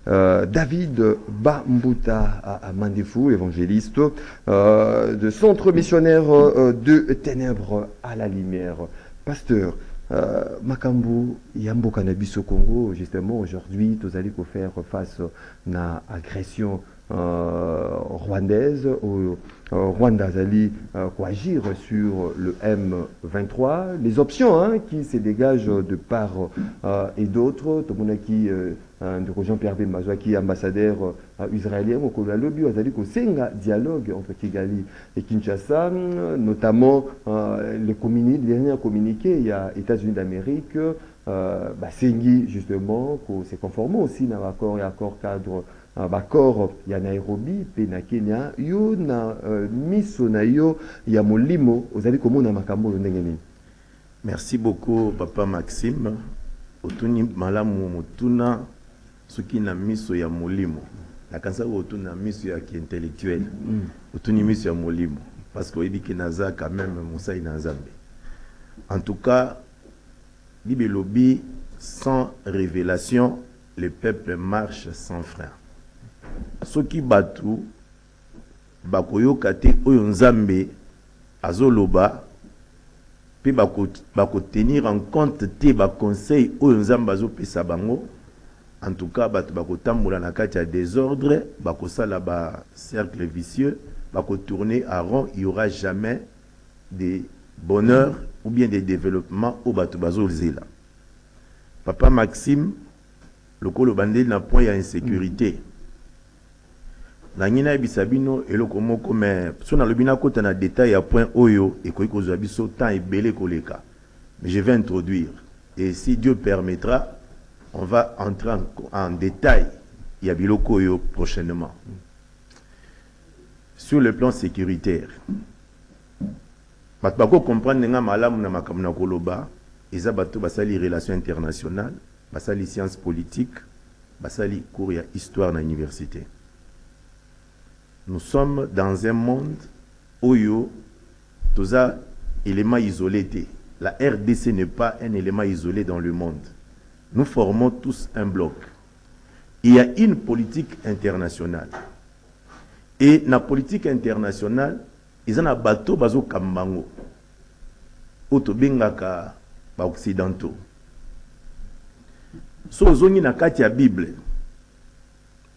David Bambuta à Mandefou, évangéliste, de Centre missionnaire de ténèbres à la lumière. Pasteur, Makambu, Yambo Cannabis au Congo, justement, aujourd'hui, vous allez faire face à une agression rwandaise, au Rwanda allait agir sur le M23. Les options qui se dégagent de part et d'autre, tout le monde qui de Jean-Pierre Bemba, qui est ambassadeur israélien, au lobby, vous allez un dialogue entre Kigali et Kinshasa, notamment les derniers communiqués, il y a États-Unis d'Amérique, Sengi justement, c'est conforme aussi dans l'accord et accord cadre. Bakor ya Nairobi pe na Kenya yo na miso na yo ya molimo ozali komona makambo ndenge nini. Merci beaucoup papa Maxime. Otuni malamu mutuna soki na miso ya molimo na kanisa otuna miso ya intellectuel otuni miso ya molimo parce que oyebi naza quand même Moussa ina Nzambe. En tout cas Bibelobi, sans révélation le peuple marche sans frein. Soki batu bakoyoka te oyo Nzambe azoloba pe bako tenir en compte te ba conseil oyo Nzambe azopesa bango. En tout cas batu bako tambola na kati ya désordre, bako sala ba cercle vicieux, bako tourner à rond, il y aura jamais de bonheur ou bien de développement au batu bazolzela. Papa Maxime, le kolo bandé na point ya insécurité. Na ngina bisabino eloko moko mais so na lobina kota na détail à point oyo et ko kozwa biso temps ebele koleka. Mais je vais introduire et si Dieu permettra, on va entrer en détail ya biloko oyo prochainement. Sur le plan sécuritaire. Bato bako comprendre nga malamu na makambo na koloba, eza bato basali relations internationales, basali sciences politiques, basali cours ya histoire na université. Nous sommes dans un monde où il y a des éléments isolés. La RDC n'est pas un élément isolé dans le monde. Nous formons tous un bloc. Il y a une politique internationale. Et dans la politique internationale, il y a un bateau bazo kambango. Otobengaka ba occidentaux. So zoni na kati ya Bible.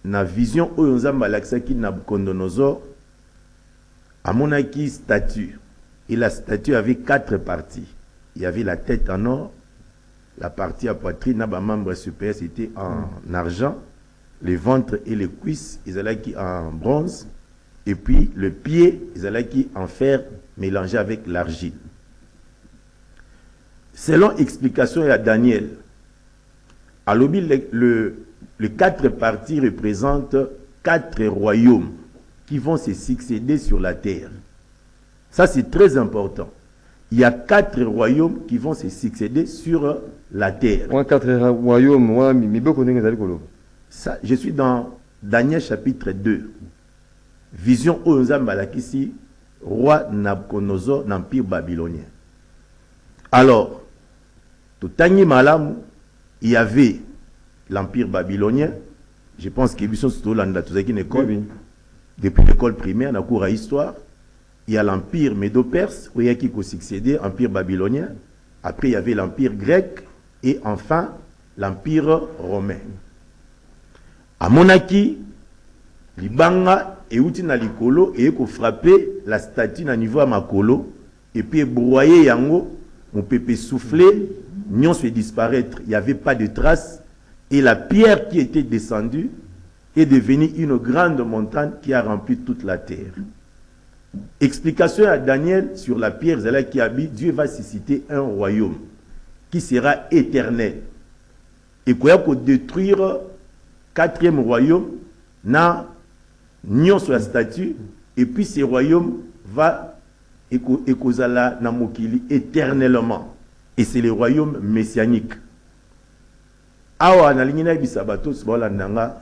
Na vision oyo Nzambe alakisaki Nabucodonosor amonaki statue et la statue avait 4 parties. Il y avait la tête en or, la partie à poitrine na ba membre supérieur c'était en argent, le ventre et les cuisses ils allaient en bronze et puis le pied ils allaient en fer mélangé avec l'argile. Selon explication à Daniel, à l'obi les 4 parties représentent 4 royaumes qui vont se succéder sur la terre. Ça, c'est très important. Il y a 4 royaumes qui vont se succéder sur la terre. 4 royaumes, ça, je suis dans Daniel chapitre 2. Vision Ozambalakisi, roi Nabucodonosor, l'empire babylonien. Alors, tout Tangi Malam, il y avait l'empire babylonien. Je pense que depuis l'école primaire, dans le cours à histoire, il y a l'empire médo-perse, où il y a qui succédé, l'empire babylonien. Après, il y avait l'empire grec et enfin l'empire romain. À Monaki, Libanga et Outina Likolo et ko frapper la statue à niveau à Makolo et puis broyer Yango, mon pépé souffler, Nyon se disparaître. Il n'y avait pas de traces. Et la pierre qui était descendue est devenue une grande montagne qui a rempli toute la terre. Explication à Daniel sur la pierre qui habite, Dieu va susciter un royaume qui sera éternel. Et qu'il y a pour détruire 4e royaume, na nion sur la statue, et puis ce royaume va écosala na mokili éternellement. Et c'est le royaume messianique. Awa na lingina bisabato sola nanga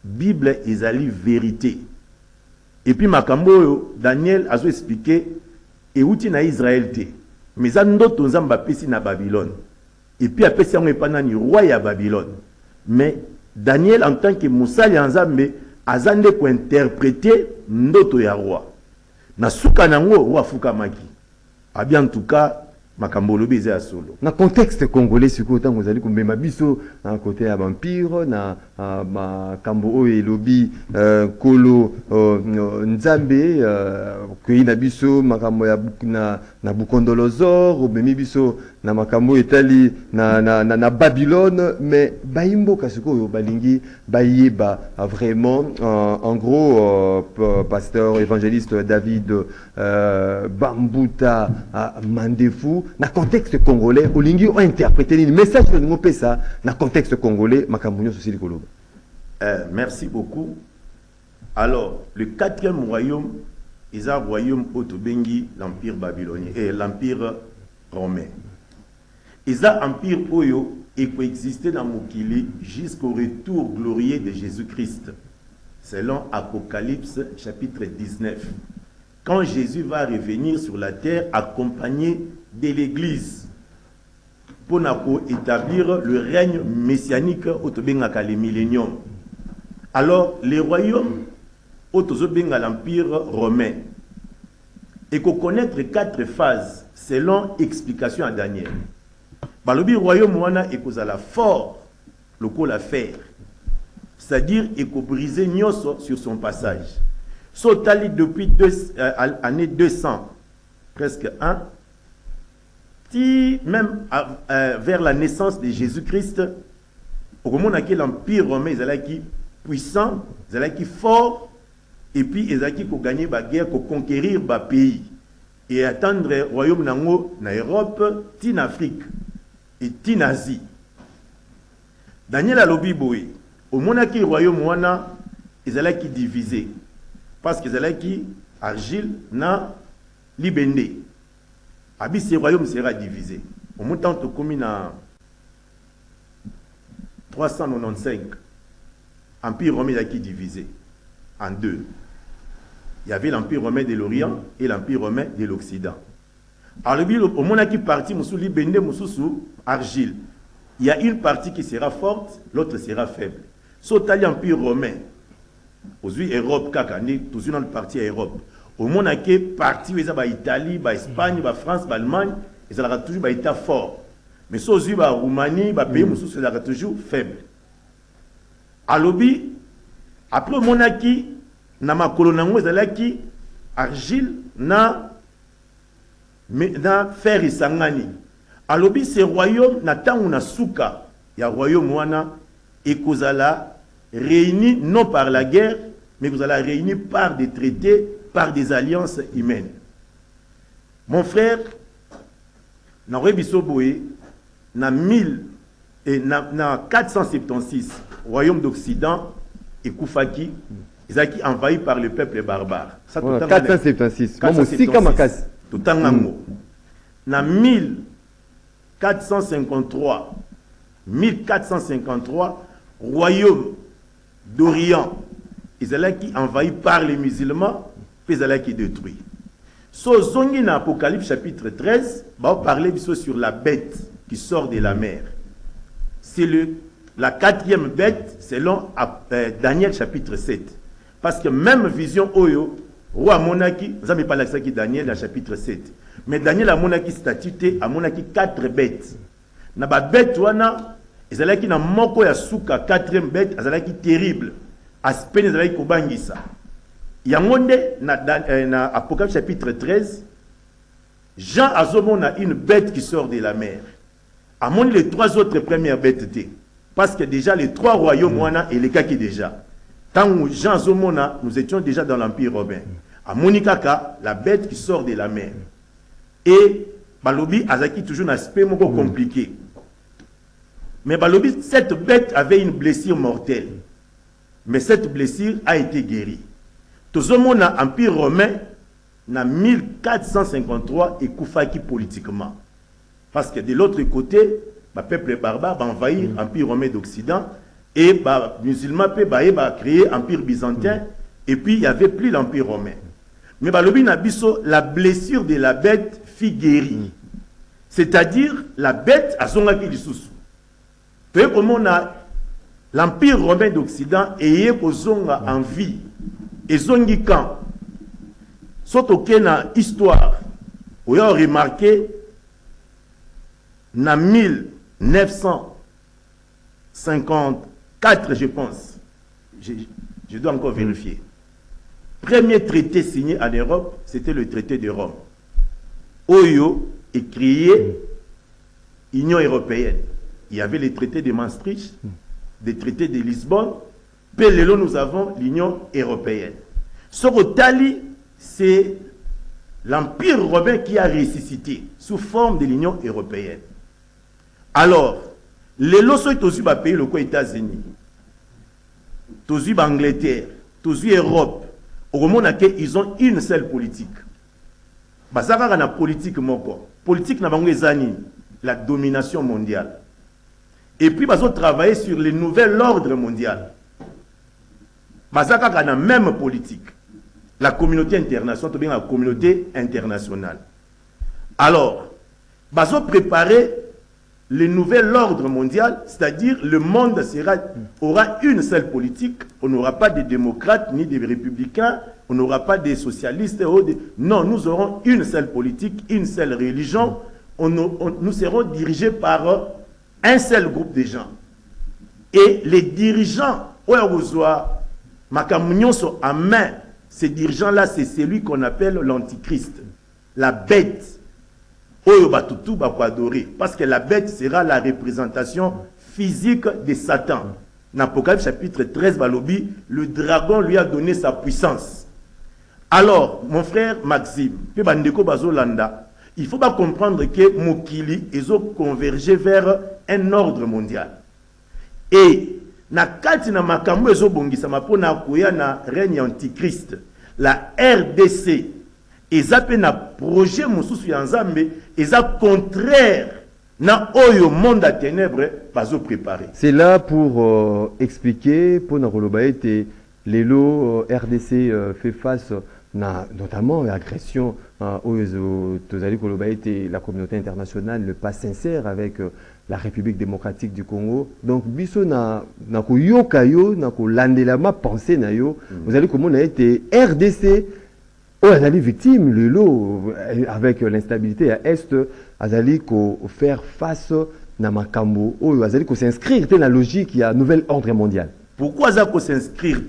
Bible ezali vérité. Et puis makambo Daniel a expliqué et outi na Israël te. Mais ça ndoto nzamba pesi na Babylone. Et puis apesi yango epanani roi ya Babylone. Mais Daniel en tant que Moussali Nzambe azande ko interpréter ndoto ya roi. Na suka nango roi fukamaki. Abi en tout cas makambo lobi eza solo. Na contexte congolais siko tango zali kumbema biso na côté ya vampire na makambo oyo elobi kolo Nzambe kuyi na biso makambo ya na Bukondolozor obemi biso na makambo etali na Babylone, mais baimbo kasiko oyo balingi bayeba vraiment en gros pasteur évangéliste David Bambuta Mandefu na contexte congolais olingi o interpréter ni message que nous pesa na contexte congolais makambo nyoso sili koloba. Merci beaucoup. Alors, le quatrième royaume, c'est un royaume autobengi, l'empire babylonien et l'empire romain. C'est un empire oyo et coexistait dans Mokili jusqu'au retour glorieux de Jésus-Christ, selon Apocalypse chapitre 19. Quand Jésus va revenir sur la terre accompagné de l'Église pour établir le règne messianique autobenga le millénium. Alors, les royaumes autobenga l'empire romain et qu'on connaître 4 phases selon explication à Daniel. Balobi royaume wana ekozala fort loko la fer, c'est-à-dire eko briser nyoso sur son passage. Sotali depuis année 200 presque 1 même vers la naissance de Jésus-Christ, au moment où l'empire romain est puissant, est fort, et puis il a gagné la guerre pour conquérir le pays et attendre le royaume nango na Europe, en Afrique et en Asie. Daniel alobi boy, au moment où le royaume wana est divisé parce que est argile na libende. Abi ce royaume sera divisé. Au moment où on a 395, l'Empire romain est divisé en 2. Il y avait l'Empire romain de l'Orient et l'Empire romain de l'Occident. Alors, au moment où parti, Moussou Libende, Moussou argile. Il y a une partie qui sera forte, l'autre sera faible. Sauf l'Empire romain, aujourd'hui Europe, Kakani, toujours dans le parti Europe. Au moment où il parti, il y a l'Italie, l'Espagne, la France, l'Allemagne, ils ont toujours été forts. Mais si aujourd'hui la Roumanie, les pays Moussou sera toujours faible. Alors, après le monarchie, na makolonango ezalaki argile na fer isangani. Alobi ce royaume na tangu na suka ya royaume wana ekozala réuni non par la guerre mais ekozala réuni par des traités, par des alliances humaines. Mon frère na rebiso boye na 476 royaume d'Occident et Koufaki ils ont été envahis par le peuple barbare. Ça, voilà, 476. 476. Tout en Ango. En 1453, royaume d'Orient, ils ont été envahis par les musulmans, puis ils ont été détruits. So zongi dans Apocalypse chapitre 13, va parler sur la bête qui sort de la mer. C'est la 4e bête selon Daniel chapitre 7. Parce que même vision oyo, roi monaki, vous n'avez pas l'accès qui Daniel dans chapitre 7. Mais Daniel a monaki statut a monaki 4 bêtes. Na ba bête wana, ezalaki na moko ya suka 4e bête, ezalaki terrible. Aspect ezalaki kobangisa. Yangonde na Apocalypse chapitre 13, Jean azomona une bête qui sort de la mer. Amon les 3 autres premières bêtes étaient. Parce que déjà les 3 royaumes wana et les cas qui déjà. Tant que Jean Zomona, nous étions déjà dans l'Empire romain. À Monikaka, la bête qui sort de la mer. Et Balobi Azaki toujours un aspect compliqué. Mais Balobi, cette bête avait une blessure mortelle. Mais cette blessure a été guérie. Tozomona Empire romain, en 1453, et Koufaki politiquement. Parce que de l'autre côté, le peuple barbare va envahir l'Empire romain d'Occident. Et les musulmans peuvent créer l'Empire byzantin. Et puis il n'y avait plus l'Empire romain. Mais la blessure de la bête fut guérie. C'est-à-dire la bête a son acquis du sous. Comment on a l'Empire romain d'Occident ayé kozonga en vie et zongi quand surtout que na histoire où il a remarqué na 1954 je pense je dois encore vérifier. Premier traité signé en Europe, c'était le traité de Rome. Oyo est créé Union européenne. Il y avait les traités de Maastricht, des traités de Lisbonne. Puis là, nous avons l'Union européenne. Ce Tali, c'est l'Empire romain qui a ressuscité sous forme de l'Union européenne. Alors, les lois sont tous les pays, les États-Unis, tous les Angleterre, tous les Europe. Au moment où ils ont une seule politique. Basaka na politique moko. Politique na bango ezani la domination mondiale. Et puis ils ont travaillé sur le nouvel ordre mondial. Basaka na même politique. La communauté internationale, bien la communauté internationale. Alors, ils ont préparé le nouvel ordre mondial, c'est-à-dire le monde aura une seule politique, on n'aura pas de démocrates ni de républicains, on n'aura pas de socialistes. Non, nous aurons une seule politique, une seule religion, nous serons dirigés par un seul groupe de gens. Et les dirigeants, en main, ces dirigeants-là, c'est celui qu'on appelle l'antichrist, la bête. Parce que la bête sera la représentation physique de Satan. Dans Apocalypse chapitre 13, Balobi, le dragon lui a donné sa puissance. Alors, mon frère Maxime, il faut pas comprendre que Mokili ils ont convergé vers un ordre mondial. Et na kati na makambo ezo bongisa mapona koya na règne antichrist, la RDC eza pe na projet mususu ya Nzambe eza contraire na oyo monde à ténèbres bazo préparer. C'est là pour expliquer pour Nakolobaete les lots RDC fait face notamment à l'agression aux Tozali la communauté internationale ne pas sincère avec la République démocratique du Congo. Donc biso na ko yokayo na ko landelama pensée na yo vous allez comment on a été RDC Azali victime, le lot, avec l'instabilité à Est, Azali ko faire face à Makambo, Azali ko s'inscrire dans la logique, il y a un nouvel ordre mondial. Pourquoi Azali ko s'inscrire?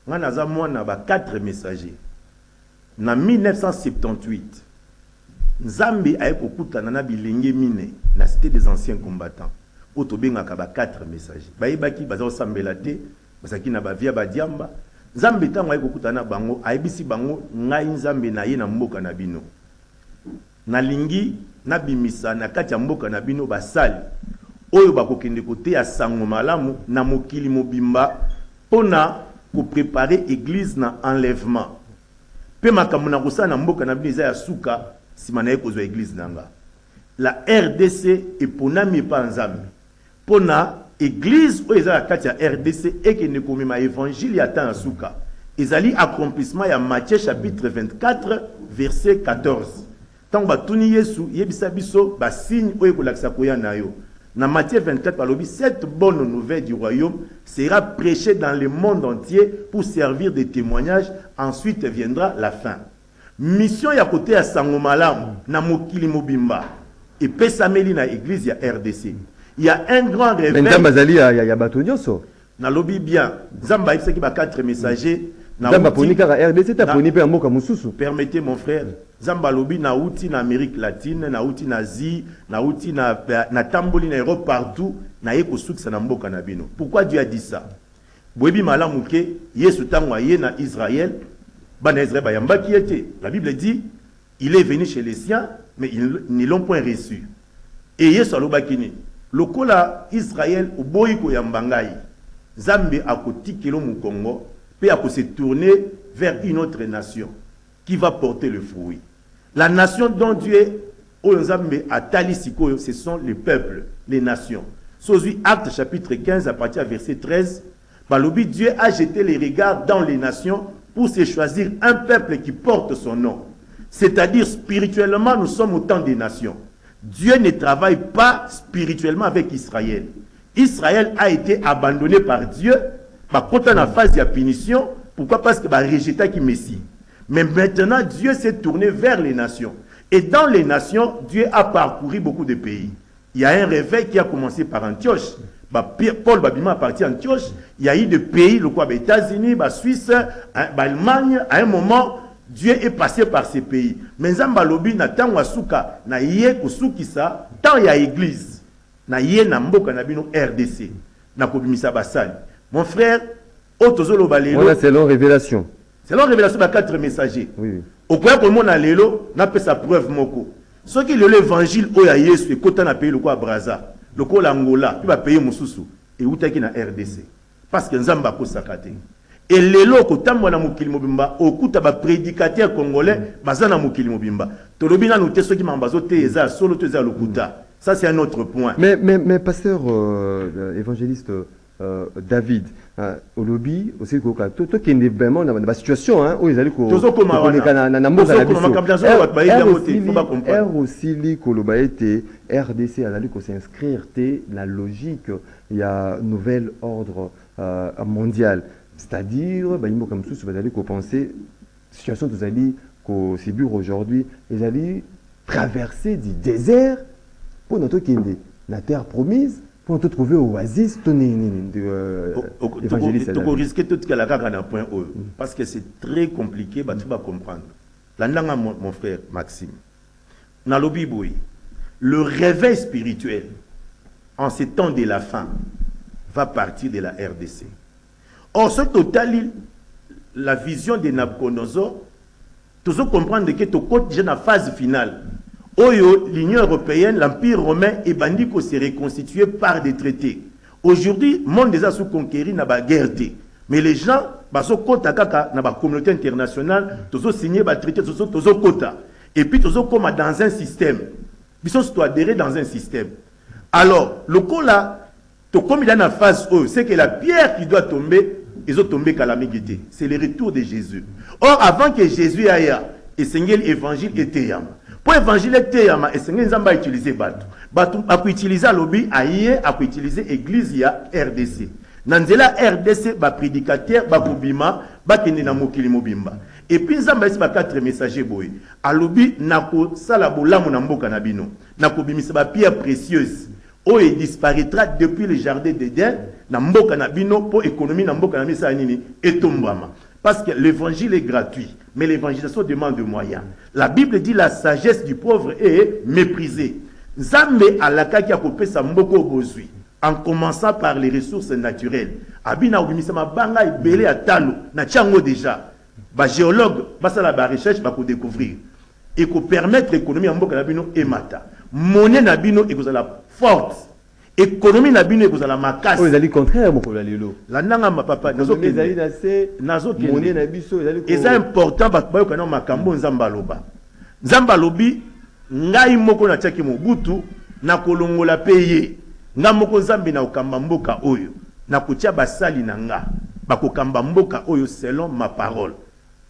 On a 4 messagers. En 1978, Nzambi a été na bilenge mine, la cité des anciens combattants. Otobenga kaba 4 messagers. Baibaki bazo sambelate, basaki na bavia badiamba. Nzambe tango ayi kokutana bango ayebisi bango ngai Nzambe na ye na mboka na bino nalingi nabimisa na kati ya mboka na bino basali oyo bakokende kote ya sango malamu na mokili mobimba pona ko préparer église na enlèvement pe makambo na kosala na mboka na bino eza ya suka sima na ye kozwa église nanga la RDC eponami pa Nzambe pona Église où ils ont la carte RDC et qui ne commet ma évangile y attend à souka. Ils allaient accomplissement y a Matthieu chapitre 24 verset 14. Tant que tuni Yesu yebisa biso ba signe où ko laksa koya na yo. Na Matthieu 24 palobi cette bonne nouvelle du royaume sera prêchée dans le monde entier pour servir de témoignage. Ensuite viendra la fin. Mission ya côté à Sangomalamu na mokili mobimba et pesameli na église ya RDC. Il y a un grand réveil. Il y a Batonyoso. Na lobby bien. Zamba il y a 4 messagers. Permettez mon frère. Zamba lobby na outi na Amérique latine, na outi na Asie, na outi na Tamboli na Europe partout, na yeko souksa na mboka na bino. Pourquoi Dieu a dit ça? Boebi malamuke Yesu tango aye na Israël, bana Israël bayamba qui était. La Bible dit, il est venu chez les siens, mais ils ne l'ont point reçu. Et Yesu alobakini lokola Israël au boyiko ya mbangai Zambe akotikelo mu Congo pe ako se tourner vers une autre nation qui va porter le fruit. La nation dont Dieu Zambe a talisiko ce sont les peuples, les nations. Sozi Acte chapitre 15 à partir du verset 13, balobi Dieu a jeté les regards dans les nations pour se choisir un peuple qui porte son nom. C'est-à-dire spirituellement nous sommes autant des nations. Dieu ne travaille pas spirituellement avec Israël. Israël a été abandonné par Dieu, quand on a phase de punition, pourquoi? Parce que rejeté qui Messie. Mais maintenant, Dieu s'est tourné vers les nations. Et dans les nations, Dieu a parcouru beaucoup de pays. Il y a un réveil qui a commencé par Antioche. Paul Babima a parti à Antioche. Il y a eu des pays, les États-Unis, la Suisse, l'Allemagne. À un moment, Dieu est passé par ces pays. Mais Zambalobi n'a tant wasuka, na yé kusukisa, tant il y a église. Na yé na mboka na bino RDC. Na kobimisa basali. Mon frère, otozolo balelo. Voilà, c'est leur révélation. C'est leur révélation de 4 messagers. Oui. Au point que le monde a l'élo, n'a pas sa preuve moko. Ce qui est l'évangile, oya Yesu, et quand on a payé le quoi à Braza, le quoi l'Angola, puis va payer Moussoussou, et où t'as qui na RDC. Parce que Nzamba ko sakate. Et l'élo, quand on a moukili mobimba, au coup t'as prédicateur congolais, bazana moukili mobimba. Tolobina nous ceux qui m'ambazo teza, solo teza lokuta. Ça c'est un autre point. Mais pasteur évangéliste David, au lobby aussi toi qui est vraiment dans la situation où ils allaient RDC allait s'inscrire la logique il y a nouvel ordre mondial, c'est-à-dire comme ça vous allez penser situation vous allez qu'au Sibur aujourd'hui ils allaient traverser du désert pour notre qui est la terre promise. Pour te trouver oasis, évangéliste. Tu risques tout ce un point parce que c'est très compliqué, tu vas comprendre. Là, mon frère Maxime, dans le Bible, le réveil spirituel en ces temps de la fin va partir de la RDC. Or, ce total, la vision de Nabucodonosor, tu dois comprendre que tu es déjà dans la phase finale. L'Union européenne, l'Empire romain et Bandiko s'est reconstitué par des traités. Aujourd'hui, le monde déjà sous conquéri n'a pas guerre. Mais les gens, dans la communauté internationale, ils ont signé des traités, ils ont quota. Et puis, ils ont comme dans un système. Ils sont adhérés dans un système. Alors, le coup là, comme il est en phase E, c'est que la pierre qui doit tomber, ils ont tombé calamité. C'est le retour de Jésus. Or, avant que Jésus aille, et Seigneur l'évangile était yama. Pour l'évangile était yama, et Seigneur Nzamba utiliser bateau. Bateau a pu utiliser lobby, a pu utiliser église ya RDC. Nanzela RDC, ba prédicateur, ba kubima, ba kende na mokili mobimba. Et puis Nzamba esi ba 4 messagers boy. A lobby nako sala bolamu na mboka na bino. Nako bimisa ba pierre précieuse. Oh, il disparaîtra depuis le jardin d'Éden, na mboka na bino pour économie na mboka na misa nini et tombama. Parce que l'évangile est gratuit, mais l'évangélisation demande des moyens. La Bible dit la sagesse du pauvre est méprisée. Nzambe alaka ki akopé sa mboko bozui en commençant par les ressources naturelles. Abina obimisa mabanga ibele atalo na tchango déjà. Ba géologue basa la recherche ba ko découvrir et ko permettre l'économie en mboka na bino emata. Monnaie na bino et ko la forte. Économie na bino ekozala makasi. Ils allaient contraire mon problème lelo. La nanga ma papa nazo ezali na se nazo monnaie na biso ezali ko. C'est important ba ko na makambo nzamba loba. Nzamba lobi ngai moko na tiaki mobutu na kolongola paye. Nga moko nzambe na okamba mboka oyo. Na kotia basali na nga. Ba kokamba mboka oyo selon ma parole.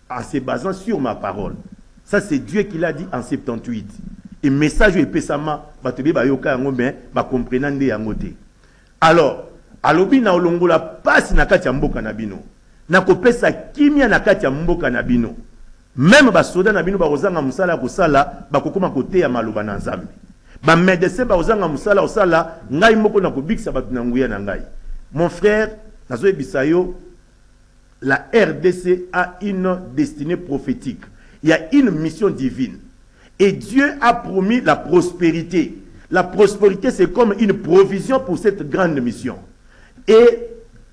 En se basant sur ma parole. Ça c'est Dieu qui l'a dit en 78. Et message est pesama batobi ba yoka yango ben ba comprendre yango te. Alors alobi na olongola passe na kati ya mboka na bino na kopesa kimia na kati ya mboka na bino même ba soda na bino ba kozanga musala ko sala ba kokoma kote ya maloba na nzambe ba médecin ba kozanga musala osala ngai moko na kobikisa batu na nguya na ngai. Mon frère nazo ebisa yo, la RDC a une destinée prophétique. Il y a une mission divine. Et Dieu a promis la prospérité. La prospérité, c'est comme une provision pour cette grande mission. Et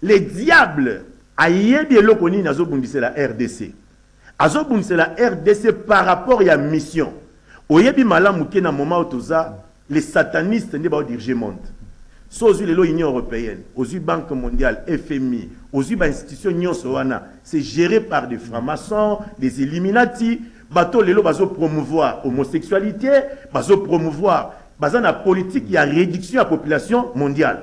les diables, aïe de l'okoni nazobundise la RDC. Azobundise la RDC par rapport à la mission. Oyebi malamuke na moment otoza, les satanistes ne ba diriger monde. So aux l'Union européenne, aux Banque mondiale, FMI, aux institutions nyonsoana, c'est géré par des francs-maçons, des Illuminati. Bateau lelo bazo promouvoir homosexualité, bazo promouvoir la politique, il y a réduction de la population mondiale.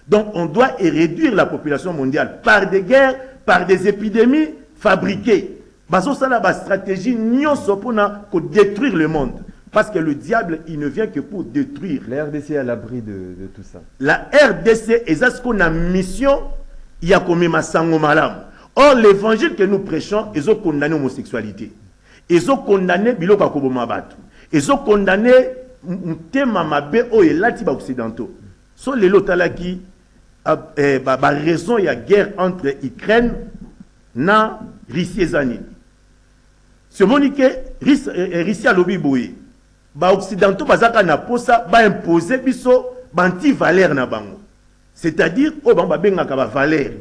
Donc on doit réduire la population mondiale par des guerres, par des épidémies fabriquées. Bazo ça la stratégie nyonso pour détruire le monde. Parce que le diable, il ne vient que pour détruire. La RDC est à l'abri de tout ça. La RDC, est ce qu'on a mission, il y a comme Massango Malam. Or, l'évangile que nous prêchons, ils ont condamné l'homosexualité. Ils ont condamné Biloko Kobomabatu. Ils ont condamné Ntema Mabe et Latiba Occidentaux. So les lotalaki, raison, il y a guerre entre Ukraine et Russie et Zani. Ce monique, Russie a lobby boye. Ba Occidentaux, bazaka na posa, ba imposer biso, anti-valeur na bango. C'est-à-dire, oh, ba benga ka ba valeur.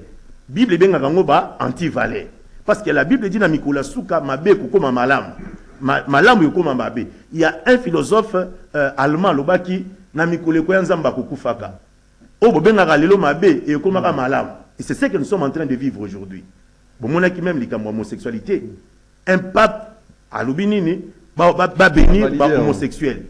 Bible benga kango ba anti-valeur. Parce que la Bible dit na Mikola Souka, mabe kukoma malam. Malam yukoma mabe. Il y a un philosophe allemand, lobaki, na Mikole Koyanzamba kukufaka. Oh, bo benga ka lelo mabe, et yukoma ka malam. Et c'est ce que nous sommes en train de vivre aujourd'hui. Bon, mon qui même l'homosexualité. Un pape à l'obinini va bénir l'homosexuel.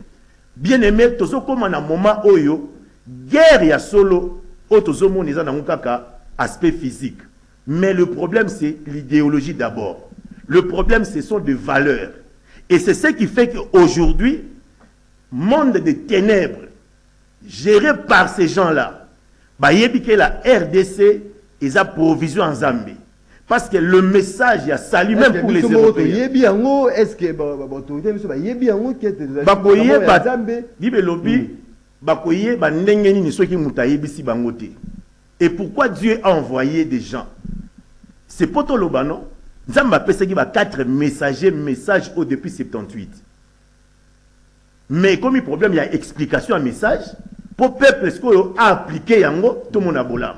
Bien aimé, tozo comme un moment oyo, guerre ya solo, otozo moniza na mukaka aspect physique. Mais le problème c'est l'idéologie d'abord. Le problème ce sont des valeurs. Et c'est ce qui fait qu'aujourd'hui, monde de ténèbres, géré par ces gens-là, bah yébike la RDC, ils ont provision en Zambie. Parce que le message, il y a salut même pour les Européens. Est-ce que l'autorité et pourquoi Dieu a envoyé des gens? C'est pour tout le non? Zamba Peseki va 4 messages au depuis 78. Mais comme il y a problème, il y a explication à message. Pour le peuple, ce qu'on a appliqué, tout le monde a bolam.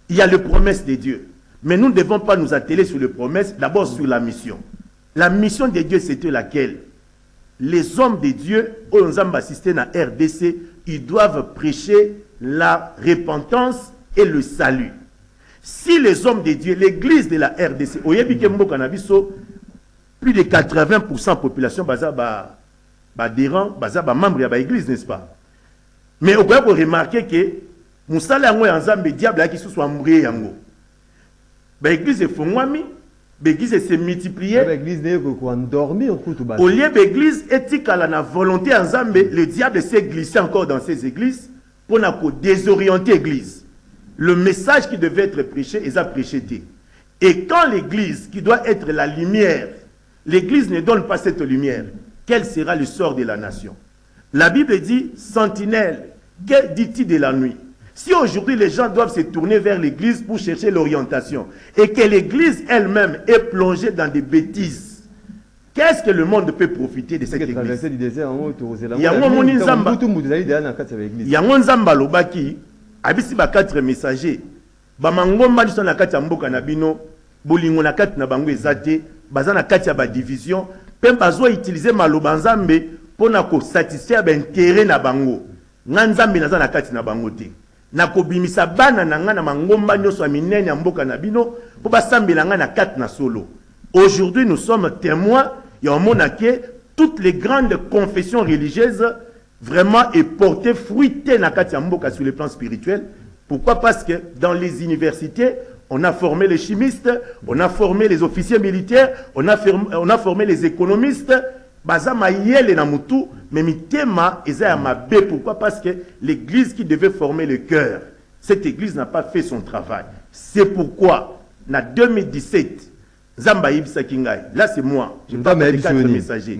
Il y a les promesses de Dieu. Mais nous ne devons pas nous atteler sur les promesses, d'abord sur la mission. La mission de Dieu, c'était laquelle? Les hommes de Dieu, aux hommes assistés à RDC, ils doivent prêcher la repentance et le salut. Si les hommes de Dieu, l'église de la RDC, plus de 80% de la population est membre de l'église, n'est-ce pas? Mais on peut remarquer que Moussala Yango diable qui soit mourir yango. L'église est fondée, l'église s'est multipliée. L'église n'est endormie au au lieu de l'église éthique à la volonté en Zambé, le diable s'est glissé encore dans ces églises pour désorienter l'église. Le message qui devait être prêché, ils ont prêché. Et quand l'église, qui doit être la lumière, l'église ne donne pas cette lumière, quel sera le sort de la nation? La Bible dit, sentinelle, que dit-il de la nuit? Si aujourd'hui les gens doivent se tourner vers l'église pour chercher l'orientation et que l'église elle-même est plongée dans des bêtises, qu'est-ce que le monde peut profiter de cette église? Il y a un Nzamba Lobaki, abisi ba 4 messagers, ba mangomba diso na kati ya mboka na bino, bolingo na kati na bango ezate, baza na kati ya ba division, pe bazo utiliser maloba Nzambe pona ko satisfaire ba intérêt na bango. Nga Nzambe naza na kati na bango te. Na kobimisa bana na nga na mangomba nyoso ya minene ya mboka na bino po basambela nga na kati na solo. Aujourd'hui nous sommes témoins et on mona que toutes les grandes confessions religieuses vraiment est porté fruit na kati ya mboka sur le plan spirituel. Pourquoi? Parce que dans les universités, on a formé les chimistes, on a formé les officiers militaires, on a formé les économistes. Bazama yele na mutu, mais mitema eza ya mabe. Pourquoi? Parce que l'église qui devait former le cœur, cette église n'a pas fait son travail. C'est pourquoi, en 2017, Zamba Ibsa Kingai, là c'est moi, je parle des 4 messagers.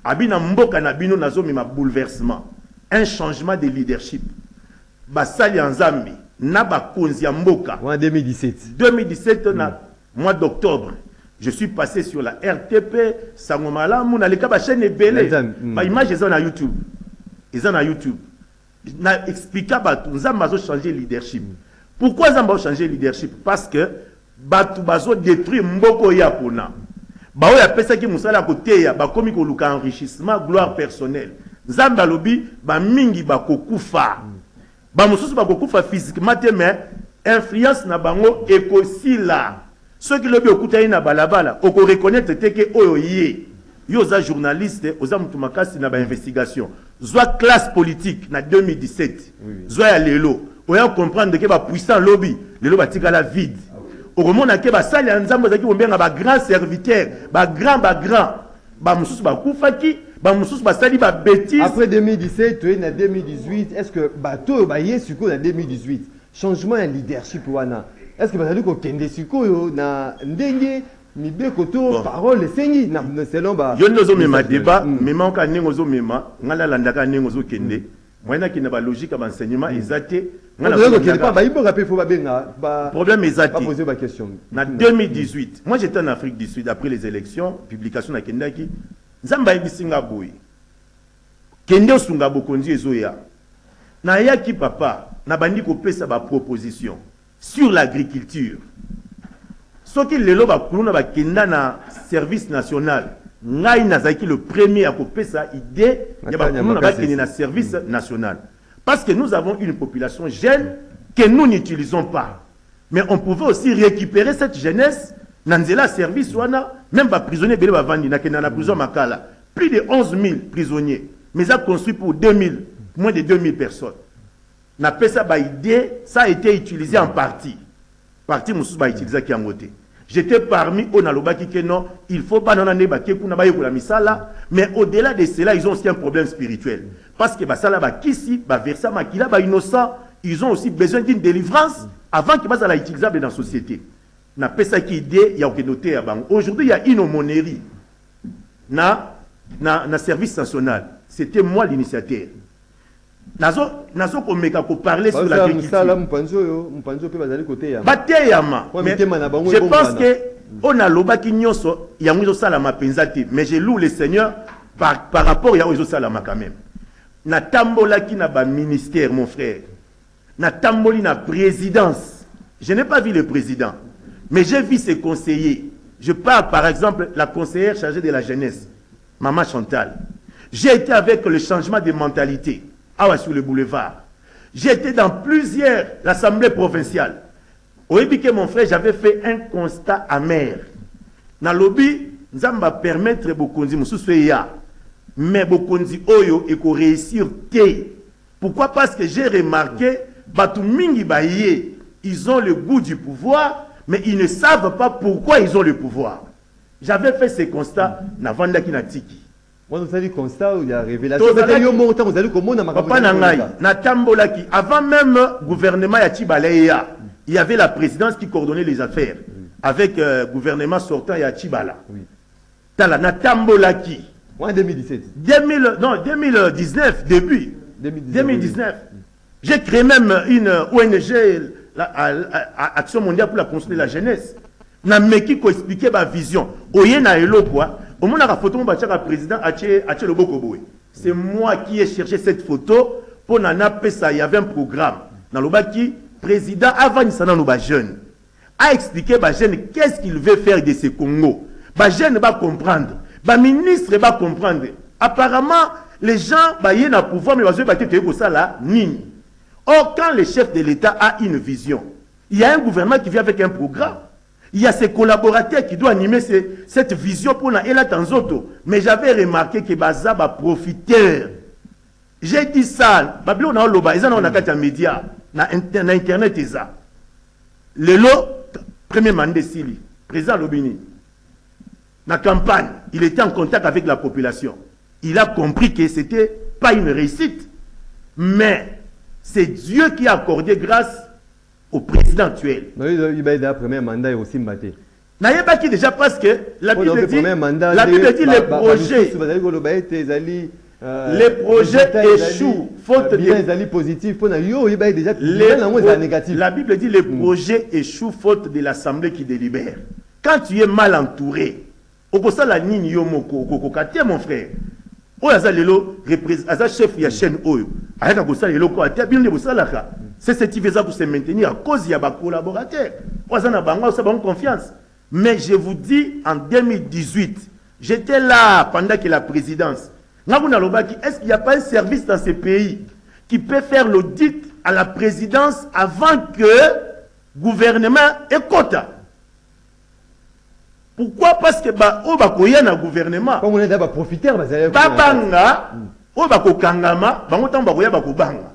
Abina mboka na bino nazomi ma bouleversement, un changement de leadership. Basali en Zambi, na ba konzi ya mboka. En 2017. 2017 na mois d'octobre. Je suis passé sur la RTP, Sangomala, mon aleka ba chaîne belé. Ba image ils ont na YouTube. Ils ont na YouTube. Na expliqué ba Nzamba zo changer leadership. Pourquoi Nzamba changer leadership? Parce que batu bazo détruire mboko ya pona. Ba oya pesa ki musala côté ya ba komi ko luka enrichissement, gloire personnelle. Nzamba lobi ba mingi ba kokufa. Ba mususu ba kokufa physiquement mais influence na bango ekosila. Ceux qui le bien na balabala, on reconnaître que oyoye, yoza journaliste, oza mutumakasi na ba investigation. Zoa classe politique na 2017. Zoa ya lelo, oya comprendre que ba puissant lobby, lelo ba tika la vide. Au moment que ba sali nzambo zaki bombenga ba grand serviteur, ba grand, ba mususu ba kufaki, ba mususu basali ba bêtise. Après 2017, tu es en 2018, est-ce que bateau ba yesuko en 2018, changement de leadership wana. Est-ce que bazali ko kende siko na ndenge mibe koto parole sengi na selon ba yo nozo mema débat mema on ka nengo zo mema ngala landaka nengo zo kende. Moyena ki na ba logique ba enseignement ezate ngala ko pas ba ibo rappeler faut ba benga ba problème ezate. Pas poser ba question. Na 2018, moi j'étais en Afrique du Sud après les élections, publication na kendaki Nzamba ibisinga boy. Kende osunga bokonzi ezoya. Na yaki papa na bandi ko pesa ba proposition sur l'agriculture. Soki lelo ba kuluna ba kenda na service national. Ngai nazaki le premier à kopesa idée ya ba kuluna ba kenda na service national. Parce que nous avons une population jeune que nous n'utilisons pas. Mais on pouvait aussi récupérer cette jeunesse Nanzela service wana même pas prisonniers bele ba vandi na kenda na prison makala plus de 11 000 prisonniers mais ça construit pour 2000 moins de 2000 personnes na pesa ba idée ça a été utilisé en partie mususu ba utilisé ki angote j'étais parmi eux na lobaki que non il faut pas nana ne ba ke kuna ba yekola misala mais au-delà de cela ils ont aussi un problème spirituel parce que ba sala ba kisi ba versa makila ba innocent ils ont aussi besoin d'une délivrance avant que ba sala utilisable dans la société. Na pesa qui idée ya noté à bang. Aujourd'hui il y a une aumônerie na service national. C'était moi l'initiateur. Nazo komeka ko parler sur l'agriculture. Je pense que on a loba ki nyonso ya mwizo sala mapenzati mais je loue le Seigneur par rapport ya mwizo sala quand même. Na tambola ki na ba ministère mon frère. Na tamboli na présidence. Je n'ai pas vu le président. Mais j'ai vu ses conseillers. Je parle par exemple la conseillère chargée de la jeunesse, Maman Chantal. J'ai été avec le changement de mentalité, sur le boulevard. J'ai été dans plusieurs assemblées provinciales. Au début que mon frère, j'avais fait un constat amer. Dans le lobby, nous allons permettre Bokonzi, mais Bokonzi Oyo et qu'on réussir. Pourquoi? Parce que j'ai remarqué, Batumingi Baye, ils ont le goût du pouvoir, mais ils ne savent pas pourquoi ils ont le pouvoir. J'avais fait ces constats na Vanda Kinatiki. Moi, vous avez constat où il y a révélation. Vous allez comment na Tambolaki. Avant même le gouvernement Yachibala, il y avait la présidence qui coordonnait les affaires avec le gouvernement sortant Yachibala. Oui. Na Tambolaki. En 2017. 2019, début. 2019. J'ai créé même une ONG. Action mondiale pour la construction de la jeunesse. Na meki ko expliquer ma vision. Oye na elo quoi. Au moins la photo mon bachaka président ache le bokoboé. C'est moi qui ai cherché cette photo pour nana pesa il y avait un programme. Dans le baki président avant il s'en ba jeune. A expliqué ba jeune qu'est-ce qu'il veut faire de ce Congo. Ba jeune va comprendre. Ba ministre va comprendre. Apparemment les gens ba yena pouvoir mais bazo ba tete ko ça là nini. Or, quand le chef de l'État a une vision, il y a un gouvernement qui vient avec un programme. Il y a ses collaborateurs qui doivent animer cette vision pour la Tanzoto. Mais j'avais remarqué que Baza va profiter. J'ai dit ça. Babylone a loba, ils ont un média, na internet et ça. Le lot, premier mandat Sili, président Lobini. Na campagne, il était en contact avec la population. Il a compris que c'était pas une réussite, mais c'est Dieu qui a accordé grâce au président actuel. Il va être le premier mandat aussi mbatté. N'ayez pas qui déjà parce que la Bible dit les projets. Les projets échouent faute de positif. La Bible dit les projets échouent faute de l'assemblée qui délibère. Quand tu es mal entouré, au ça la ligne yomoko kokokate mon frère. Oyo azalelo représente chef ya chaîne oyo. Ayaka kosala lelo atia bien de bosalaka. C'est ce qui faisait pour se maintenir à cause il y a ba collaborateurs. Ozana bango ça bonne confiance. Mais je vous dis en 2018, j'étais là pendant que la présidence. Est-ce qu'il n'y a pas un service dans ce pays qui peut faire l'audit à la présidence avant que le gouvernement ait quota? Pourquoi? Parce que il na gouvernement. Comme on est d'abord profiteur, babanga, bako kangama, bako banga.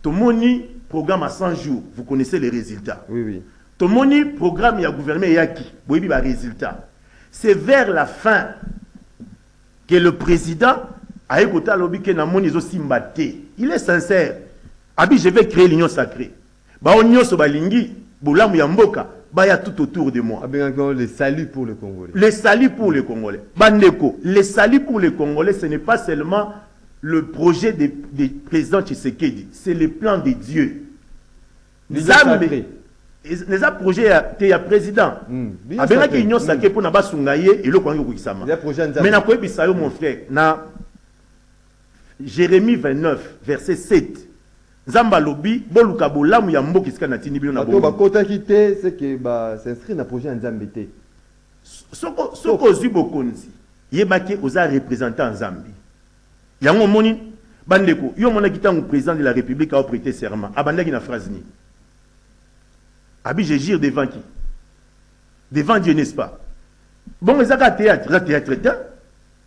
Tomoni programme à 100 jours, vous connaissez les résultats. Oui, oui. Tomoni programme ya gouvernement yaki, boyebi ba résultats. C'est vers la fin que le président a écouté l'objet na moni zo simbaté. Il est sincère. Abi je vais créer l'union sacrée. Ba onyo so balingi bulamu ya mboka ba ya tout autour de moi. Abi encore le salut pour le Congolais. Le salut pour les Congolais. Bandeko, le salut pour les Congolais, ce n'est pas seulement le projet des présidents Tshisekedi, c'est le plan de Dieu. Les projets il y a président. Avec la union sacrée pour n'abat sungaye et le Congo kuisama. Mais na koyebi sayo mon frère na Jérémie 29 verset 7. Nzamba lobi boluka bolamu ya mboki sika na tini bino na bo. Ba kota kité c'est que ba s'inscrit na projet Nzambe té. Soko zubo konzi. Yebaki oza représentant Nzambi. Yango moni bandeko yo mona kitango président de la République a prêté serment. Abandaki na phrase ni. Abi je gire devant qui? Devant Dieu, n'est-ce pas? Bon, mais ça théâtre,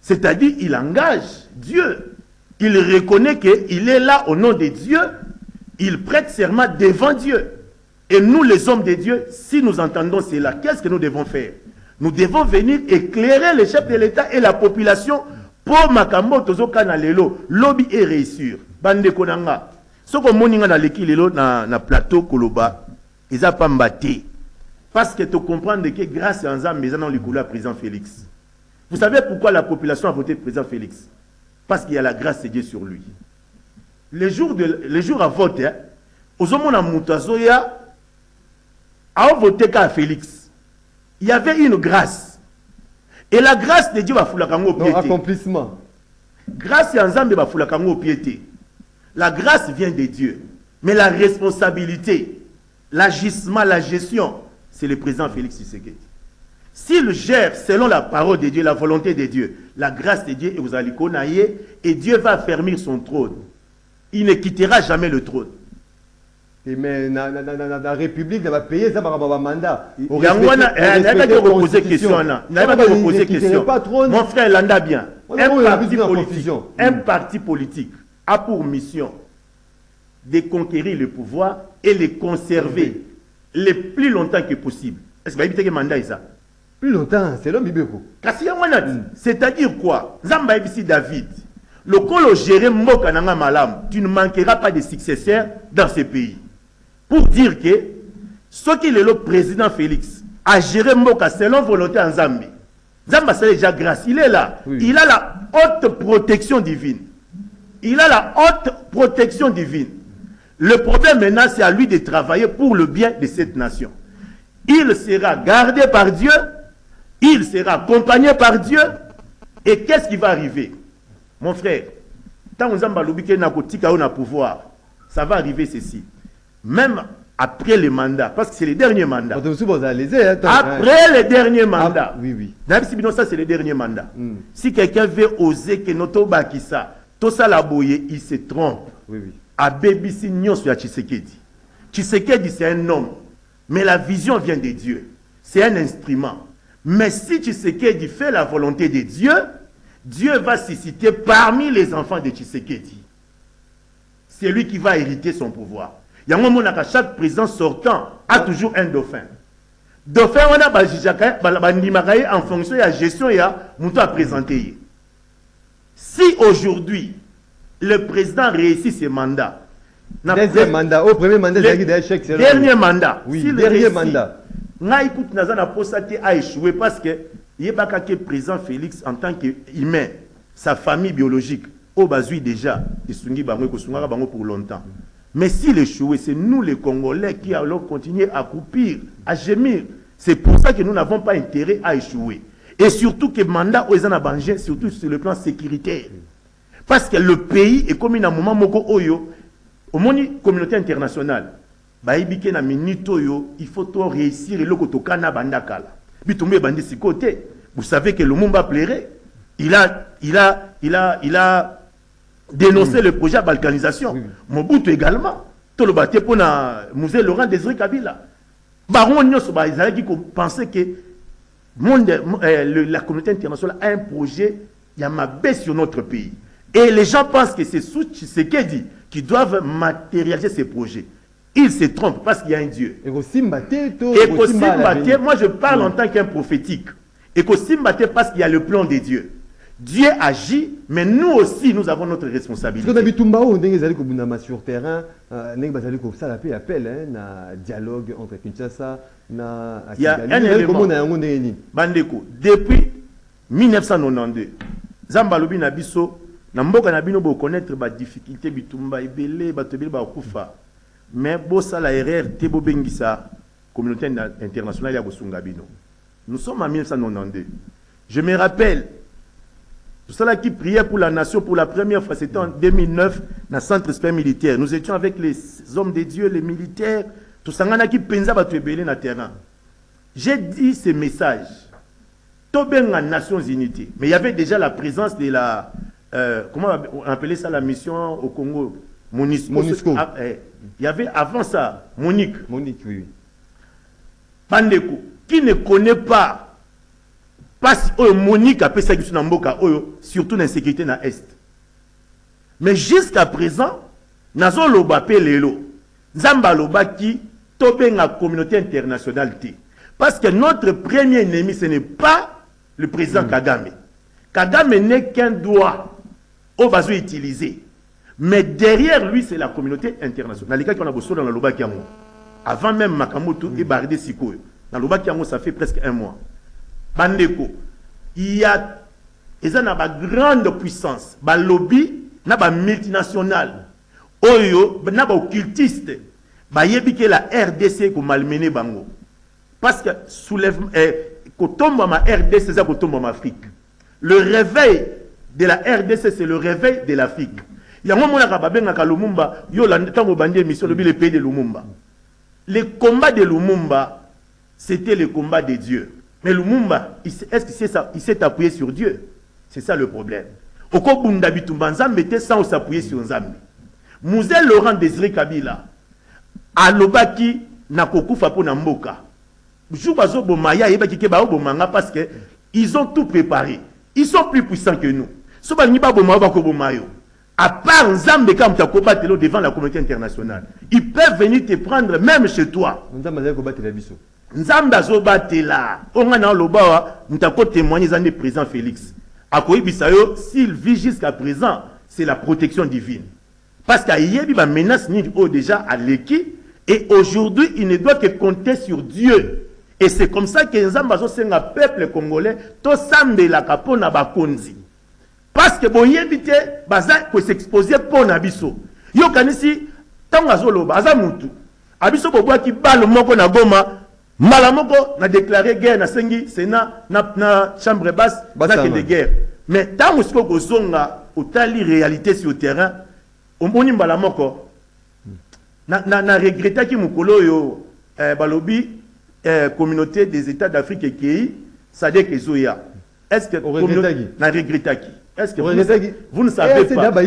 c'est-à-dire il engage Dieu. Il reconnaît qu'il est là au nom de Dieu. Il prête serment devant Dieu. Et nous, les hommes de Dieu, si nous entendons cela, qu'est-ce que nous devons faire? Nous devons venir éclairer les chefs de l'État et la population pour Makambo Tozo Kanalelo. Lobby et réussir. Bande Konanga. Ce que moninga na leki lelo na plateau Koloba. Ils n'ont pas mbatté. Parce que tu comprends que grâce à Nzambe, ils ont le couleur président Félix. Vous savez pourquoi la population a voté président Félix? Parce qu'il y a la grâce de Dieu sur lui. Les jours à voter, aux hommes à Moutazoya, a voté qu'à Félix. Il y avait une grâce. Et la grâce de Dieu va fouler au pied. Accomplissement. Grâce à Nzambe va fouler au pied. La grâce vient de Dieu. Mais la responsabilité, l'agissement, la gestion, c'est le président Félix Tshisekedi. S'il gère selon la parole de Dieu, la volonté de Dieu, la grâce de Dieu, et vous allez connaître, et Dieu va affermir son trône. Il ne quittera jamais le trône. Mais la République va payer ça par rapport au mandat. Il n'y a pas de reposer question. Mon frère Landa bien. Un parti politique a pour mission de conquérir le pouvoir et les conserver le plus longtemps que possible. Est-ce que vous avez un mandat ça? Plus longtemps, c'est l'homme Ibeko. C'est-à-dire quoi? Zamba ici David. Le colo géré Mboka Nanga Malam, tu ne manqueras pas de successeurs dans ce pays. Pour dire que ce qui est le président Félix a géré Mboka selon volonté en Zambie. Zamba c'est déjà grâce. Il est là. Oui. Il a la haute protection divine. Il a la haute protection divine. Le problème maintenant, c'est à lui de travailler pour le bien de cette nation. Il sera gardé par Dieu, il sera accompagné par Dieu, et qu'est-ce qui va arriver? Mon frère, tant que nous avons pouvoir, ça va arriver ceci. Même après le mandat, parce que c'est le dernier mandat. Après le dernier mandat. Oui. Ça, c'est le dernier mandat. Si quelqu'un veut oser que notre Bakissa, tout ça la bouille, il se trompe. Oui. À Bébissi Nyos ya Tshisekedi. Tshisekedi, c'est un homme. Mais la vision vient de Dieu. C'est un instrument. Mais si Tshisekedi fait la volonté de Dieu, Dieu va susciter parmi les enfants de Tshisekedi. C'est lui qui va hériter son pouvoir. Il y a un moment où chaque président sortant a toujours un dauphin. Dauphin, on a en fonction de la gestion, il y a à présenter. Si aujourd'hui, le président réussit ses mandats. Deuxième mandat. Au premier mandat, c'est d'échec. Dernier mandat. Oui, dernier mandat. N'a écoute Nazana Posate a échoué parce que il n'y a pas que président Félix en tant qu'humain, sa famille biologique, au bazui déjà, pour longtemps. Mais s'il échouait, c'est nous les Congolais qui allons continuer à croupir, à gémir. C'est pour ça que nous n'avons pas intérêt à échouer. Et surtout que le mandat aux Anabangé, surtout sur le plan sécuritaire. Parce que le pays est comme un moment moko oyo au monde communauté internationale baibike na minito yo il faut tout réussir et le kotokana bandakala bitumbe bandi si côté vous savez que le Lumumba plairait il a dénoncé le projet de balkanisation. Mobutu également tout le bâti pour na musée Laurent Désiré Kabila baron nyoso ba izaki qui pensaient que la communauté internationale a un projet il y a ma baisse sur notre pays. Et les gens pensent que c'est sous Tshisekedi qui doivent matérialiser ces projets. Ils se trompent parce qu'il y a un Dieu. Et moi je parle en tant qu'un prophétique. Et parce qu'il y a le plan de Dieu. Dieu agit, mais nous aussi, nous avons notre responsabilité. Parce que Tumba, on est sur terrain, on a appel na dialogue entre Kinshasa na il y a un élément. Bandeko, depuis 1992, Zambalobi na biso, na mboka na bino bo connaître ba difficulté bitumba ebele ba tebele ba kufa. Mais bo sala erreur te bo bengisa communauté internationale ya bosunga bino. Nous sommes en 1992. Je me rappelle tout cela qui priait pour la nation pour la première fois, c'était en 2009 dans le centre spécial militaire. Nous étions avec les hommes de Dieu, les militaires, tout ça qui pensa ba tebele na terrain. J'ai dit ce message. Toben en Nations Unies. Mais il y avait déjà la présence de la comment on appelait ça la mission au Congo, MONUSCO. Il y avait avant ça Monique, oui. Bandeko, qui ne connaît pas parce que Monique a fait ça surtout dans la sécurité dans l'Est. Mais jusqu'à présent, nazo loba pelelo, nzamba loba qui tobe la communauté internationale. Parce que notre premier ennemi, ce n'est pas le président Kagame. Kagame n'est qu'un doigt au vaso utilisé. Mais derrière lui, c'est la communauté internationale. Les gars qui ont besoin dans la loba kiango. Avant même Makamoto et Bardé Sikoyo. Dans le loba kiango, ça fait presque un mois. Bandeko, il y a une grande puissance, ba lobby, na ba multinationale, oyo, na ba occultiste, ba yebi que la RDC ko malmené bango. Parce que soulèvement, quand tombe ma RDC, c'est quand tombe en Afrique. Le réveil de la RDC, c'est le réveil de l'Afrique. Il y a un moment où Lumumba, il y a une mission le pays de Lumumba. Le combat de Lumumba, c'était le combat de Dieu. Mais Lumumba, est-ce que c'est ça? Il s'est appuyé sur Dieu. C'est ça le problème. Au Kobunda Bitumba, Nzambe était sans s'appuyer sur Nzambe. Mouzel Laurent Désiré Kabila, à Lobaki, na kokufa po na mboka. Parce qu'ils ont tout préparé. Ils sont plus puissants que nous. À part Nzambe comme tu as combattu devant la communauté internationale, ils peuvent venir te prendre même chez toi. Nzambe azobate là. On a loba, nous avons témoigné du président Félix. À Koibisayo, s'il vit jusqu'à présent, c'est la protection divine. Parce qu'il y a une menace déjà à l'équipe. Et aujourd'hui, il ne doit que compter sur Dieu. Et c'est comme ça que Nzambe a un peuple congolais, tout sambe la kapona bakonzi. Parce que bon yebite baza ko s'exposer pour nabiso. Yo kanisi tango azoloba azamutu. Abiso bobo ki balo moko na Goma, mala moko na déclarer guerre na sengi Sénat na chambre basse de guerre. Mais tango siko kozonga otali réalité sur le terrain, omoni mbala moko na regretta ki mukolo yo balobi communauté des États d'Afrique et qui Sadek Ezoya. Est-ce que est-ce que vous ne savez pas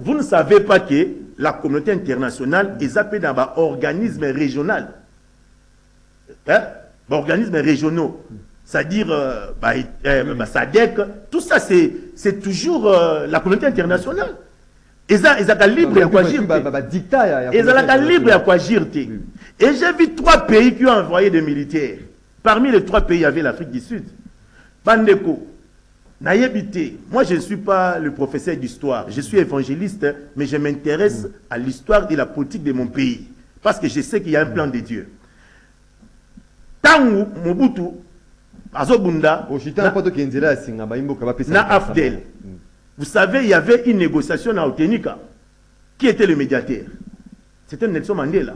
vous ne savez pas que la communauté internationale est appelée dans un organisme régional, organismes régionaux, c'est-à-dire Sadek, tout ça c'est toujours la communauté internationale. Ils sont libres à quoi agir. Ils sont libres à quoi agir. Et j'ai vu 3 pays qui ont envoyé des militaires. Parmi les 3 pays, il y avait l'Afrique du Sud. Bandeko, Nayebite, moi je ne suis pas le professeur d'histoire, je suis évangéliste, mais je m'intéresse à l'histoire et la politique de mon pays. Parce que je sais qu'il y a un plan de Dieu. Tangu Mobutu, Azobunda, na Afdel. Vous savez, il y avait une négociation à Otenika. Qui était le médiateur? C'était Nelson Mandela.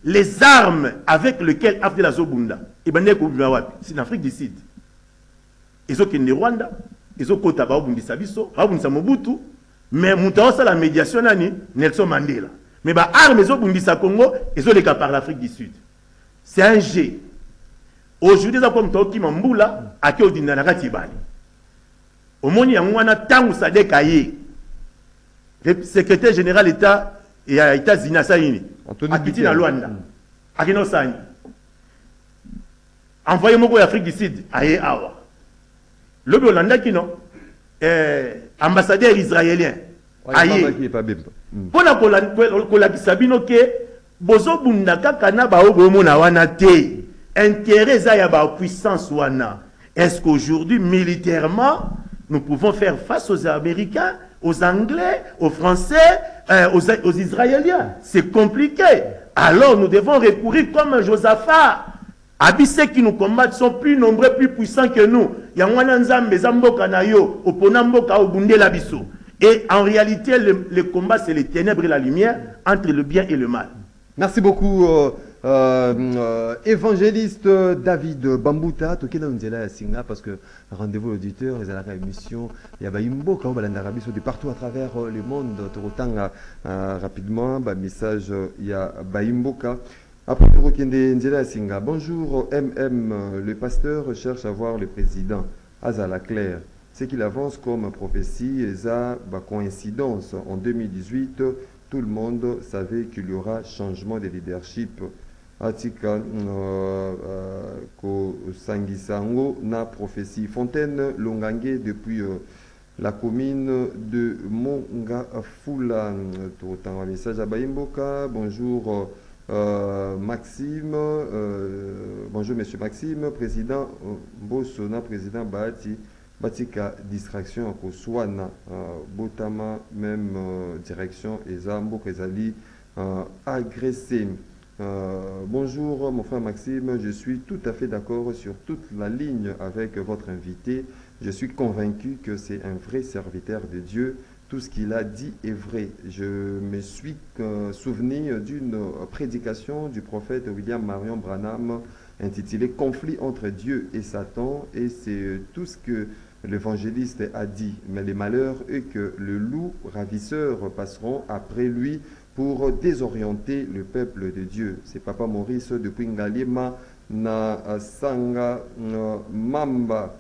Les armes avec lesquelles Afdel Azobunda, c'est en Afrique du Sud. Ils ont quitté Rwanda, ils ont quitté Baobundisabiso, Mobutu, mais Moutaosa la médiation nani Nelson Mandela. Mais les armes ils ont Bundisa Congo, ils ont les cas par l'Afrique du Sud. C'est un G. Aujourd'hui, ils ont comme Toki Mambula, à qui on dit Nanakatibali. Au monde, il y a un temps où ça décaille. Le secrétaire général d'État et à États-Unis, à Saïni, à Petit à Luanda, à Kinosani. Envoyez-moi pour l'Afrique du Sud, à Awa. Le Hollanda qui non, ambassadeur israélien, aïe. Pour la Kolakisabino que Bozo Bundaka Kanaba Obomona wana te, intérêt à la puissance wana. Est-ce qu'aujourd'hui, militairement, nous pouvons faire face aux Américains, aux Anglais, aux Français, aux Israéliens. C'est compliqué. Alors nous devons recourir comme Josaphat. Abissé qui nous combattent sont plus nombreux, plus puissants que nous. Et en réalité, le combat, c'est les ténèbres et la lumière entre le bien et le mal. Merci beaucoup, évangéliste David Bambuta. Parce que rendez-vous auditeur, les à la émission, il y a de partout à travers le monde. Rapidement, message, il y a Baimboka. Bonjour MM, le pasteur cherche à voir le président Azala Claire. Ce qu'il avance comme prophétie est à coïncidence. En 2018, tout le monde savait qu'il y aura changement de leadership. Atika ko sangisango na prophétie. Fontaine Longangue depuis la commune de Mongafula. Un message à Baimboka. Bonjour. Maxime, bonjour Monsieur Maxime, président Bossona, président Bahati, Batika distraction à Koswana, Botama, même direction, et Zambo Kezali agressé. Bonjour mon frère Maxime, je suis tout à fait d'accord sur toute la ligne avec votre invité. Je suis convaincu que c'est un vrai serviteur de Dieu. Tout ce qu'il a dit est vrai. Je me suis souvenu d'une prédication du prophète William Marion Branham intitulée « Conflit entre Dieu et Satan » et c'est tout ce que l'évangéliste a dit. Mais les malheurs est que le loup ravisseur passeront après lui pour désorienter le peuple de Dieu. C'est Papa Maurice depuis Ngalema na Sanga Mamba.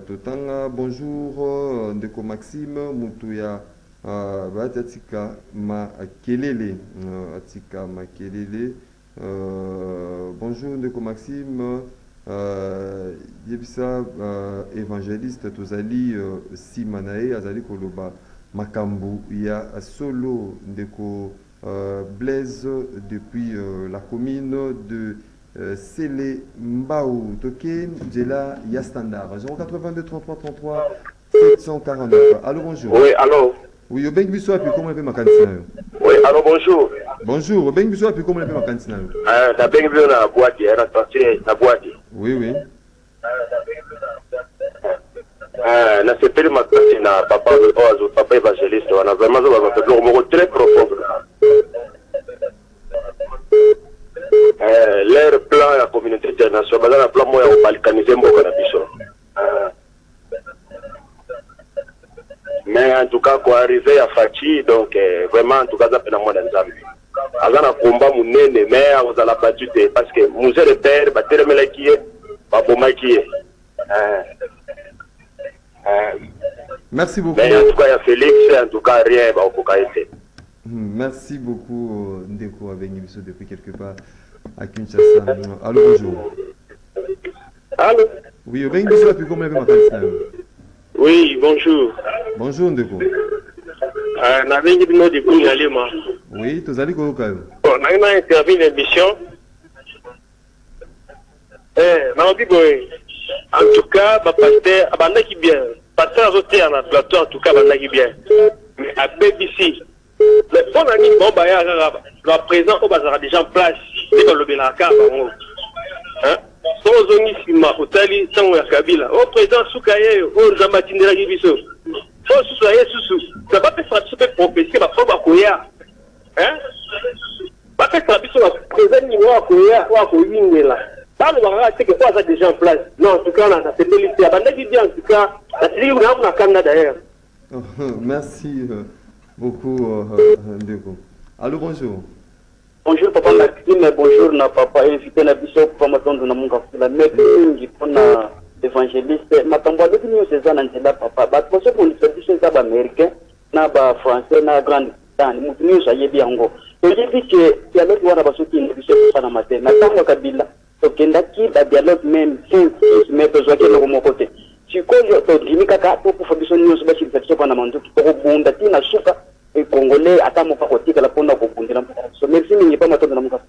Totanga, bonjour, Ndeko Maxime, Mutuya, Atika Makelele, Atika Makelele, bonjour Ndeko Maxime, Yebisa, évangéliste, Tozali, Simanae, Azali Koloba, Makambu, il y a solo Ndeko Blaise depuis la commune de Sele Mbao, Toké, Djela, Yastandar, 082 33 33 749. Allô, bonjour. Oui, allô. Oui, au Beng Bissou, puis comment on peut ma cantina? Oui, allô, bonjour. Bonjour, au Beng Bissou, puis comment on peut ma cantina? La Beng Bissou, la boîte, elle a passé la boîte. Oui, oui. Na sepeli makasi na papa évangéliste, on a vraiment un très profond. Leur plan à la communauté internationale, le plan moyen au balkaniser mais en tout cas, quoi arriver à Fati, donc vraiment, en tout cas, ça peut être moins d'ensemble. Avant un combat, mon nez, mais vous allez pas du tout, parce que vous êtes le père, bah, t'es le mec qui est, bah, bon, mec qui est. Merci beaucoup. Mais en tout cas, il y a Félix, en tout cas, rien, bah, au Kokaïté. Merci beaucoup, Ndeko, avec Nibiso depuis quelque part à Kinshasa. Allô, bonjour. Allô? Oui, au Nibiso, puis comment on peut ma cantina? Oui, bonjour. Bonjour, Ndeko. Oui, tu as dit quoi? On a interviewé une émission. En tout cas, pasteur, abandaki bien. Pasteur azoté en plateau, en tout cas, abandaki bien. Mais à BBC, le bon ami, bon, le président, on va déjà en place. C'est dans le Benaka, hein? Au Tali, sans Kabila. Au président Soukaye, au Zamatinera Gibiso. Au Soukaye, ça va faire ça prophétie, ma propre Akoya. Hein? Pas faire ça, le président niveau Akoya, ou Akoyingela. Pas le Mara, c'est que quoi ça déjà en place. Non, en tout cas, ça s'est félicité. Abandaki bien, en tout cas, la télé, on a un Canada d'ailleurs. Merci beaucoup, Ndeko. Allô, bonjour. Bonjour papa Maxime, bonjour na papa invité na biso kwa matondo na munga kula mebi pona évangéliste makambo de bino c'est na nzela papa ba poso pour les services za ba américain na ba français na grande bretagne mutuni sa yebi yango to yebi que dialogue wana ba soki ni biso na matin na tango kabila to kenda ki ba dialogue même si mais besoin que le mo côté tu connais to dimika ka to pour biso ni so ba chi biso na mandu to bunda tina suka et congolais attends pas côté la pona ko bundira so merci mingi pas matondo na munga.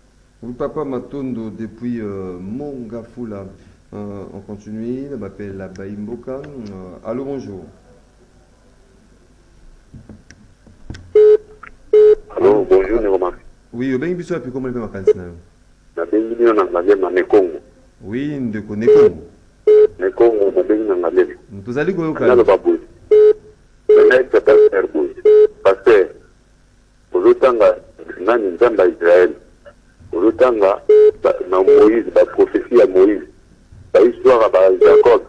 Oui, papa Matondo depuis Mongafula. On continue. Je m'appelle Baimboka. Allô, bonjour. Allô, bonjour, Néromarc. Oui, bien, il y a comment les vacances là? La bienvenue dans la vie de Congo. Oui, de Congo. Congo, la bienvenue dans la vie. Vous allez quoi? Dans le babou. C'est pas faire bouge. Parce que, pour le temps, dans Israël, pour le temps, dans Moïse, la prophétie à Moïse, l'histoire à Jacob,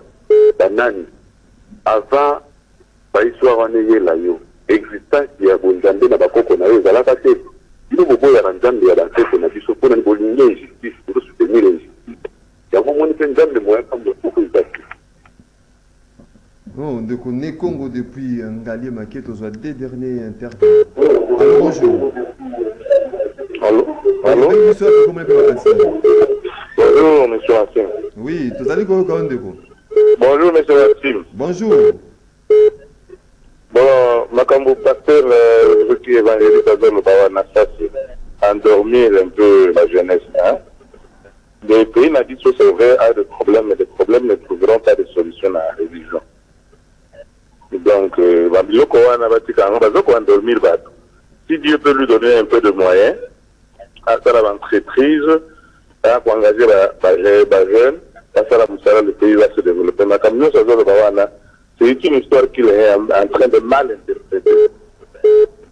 la Nani, avant, l'histoire à Néhélaïo, existence qui a Bonjandé, la Bakoko, na eux, à la passé. Si nous voulons y avoir un la tête, on a dit, on a une bonne injustice pour soutenir l'injustice. Il y a un moment où on a un moyen comme le Congo. Oh, de Congo depuis Ngali Maquet, aux deux derniers intervenants. Allô, bonjour. Allô? Allô? Bonjour, monsieur Hassim. Oui, vous allez quoi? Bonjour, monsieur Hassim. Bonjour. Bon, Makambo pasteur, ce qui est évangéliste, le Bawana, ça c'est endormir un peu la jeunesse. Hein? Les pays n'a dit que c'est vrai, a des problèmes, mais les problèmes ne trouveront pas de solution à la religion. Donc, si Dieu peut lui donner un peu de moyens, à faire l'entreprise, à engager les jeunes, à faire le pays va se développer. C'est une histoire qu'il est en train de mal interpréter.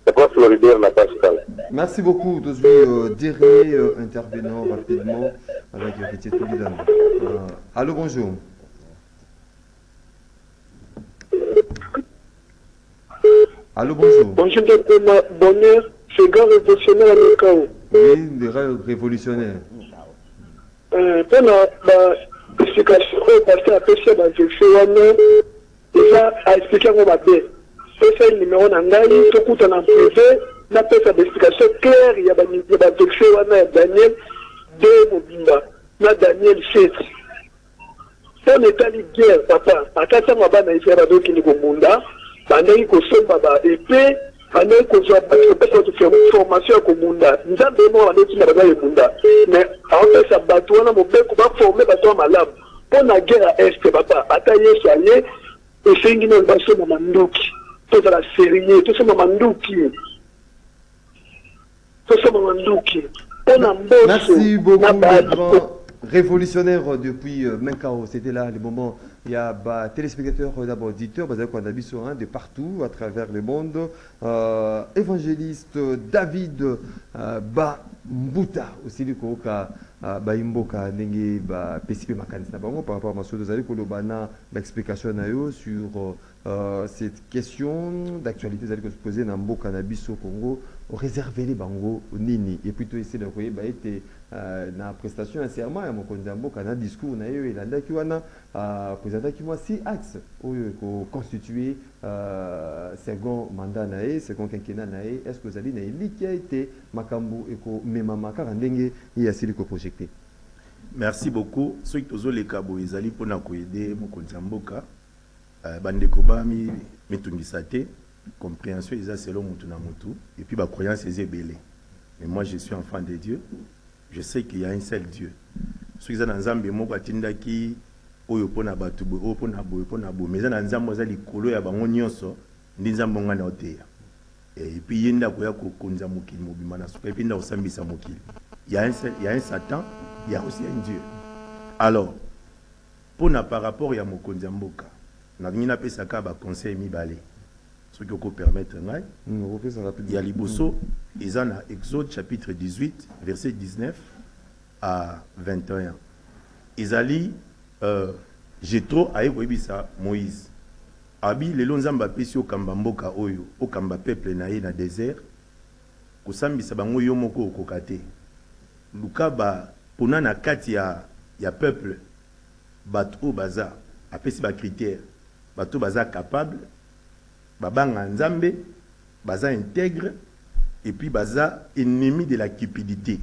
C'est pas Floribert n'a pas Pascal. Merci beaucoup. Dernier intervenant rapidement avec Héritier Toulidan. Allô, bonjour. Allô, bonjour. Bonjour, bonheur, c'est grand révolutionnaire à Mekao. Oui, des révolutionnaires. Pour l'explication, parce que la personne a fait déjà à expliquer comment on va faire. C'est un numéro d'angaï, tout coûte en privé, n'a pas fait d'explication claire, il y a Daniel de Mobimba, na Daniel Chetri. On est allé guerre, papa, à 4 ans, on a fait un peu de Munda, bandai kosomba ba épée bandai kozwa bato faire formation ko munda nzambe mo ande tina ba munda mais en ça bato wana mobeko ba former bato malamu pona guerre est papa ata yesu aye esengi na baso na manduki to za la série to soma manduki pona mboso. Merci beaucoup. Révolutionnaire depuis Menkao, c'était là le moment. Il y a téléspectateurs, d'abord auditeurs, de partout à travers le monde. Évangéliste David Mbuta, aussi du Koka, Baimboka, Nenge, PCP Makanista Bango, par rapport à Massoud Zali, Kolobana, l'explication sur cette question d'actualité que se posait dans Mboka Nabiso Congo, réserver les Bango, Nini, et plutôt essayer de voir, na prestation un serment ya mokonzi mboka na discours na yo elandaki wana présentaki moi 6 axes oyo ko constituer second mandat na ye second quinquennat na ye est-ce que zali na eliki a été makambo eko memama kaka ndenge ya sili ko projecter. Merci beaucoup. Ceux qui tozo les kabo ezali pona ko aider mokonzi mboka bandeko ba mi mitungisa te compréhension eza selon mutu na mutu et puis ba croyance eza belé. Mais moi je suis enfant de Dieu. Je sais qu'il y a un seul Dieu. Ceux qui sont dans Zambie, moi, qui oyo pona batu bo pona bo mais na nzambo za likolo ya bango nyonso ndi nzambo ngana oteya et puis yenda ko ya ko konza mokili mobima na suka et puis nda osambisa mokili. Il y a un Satan, il y a aussi un Dieu. Alors pona par rapport ya mokonza mboka na ngina pesa ka ba conseil mibale ce qui peut permettre ngai il y a liboso ils en a Exode chapitre 18 verset 19 à 21 Isali Jétro aye koyebisa Moïse abi lelo nzamba pesi okamba mboka oyo okamba peuple na ye na désert kosambisa bango yo moko okokate lukaba pona na kati ya peuple bato baza apesi ba critères bato baza capable babanga nzambe baza intègre et puis baza ennemi de la cupidité.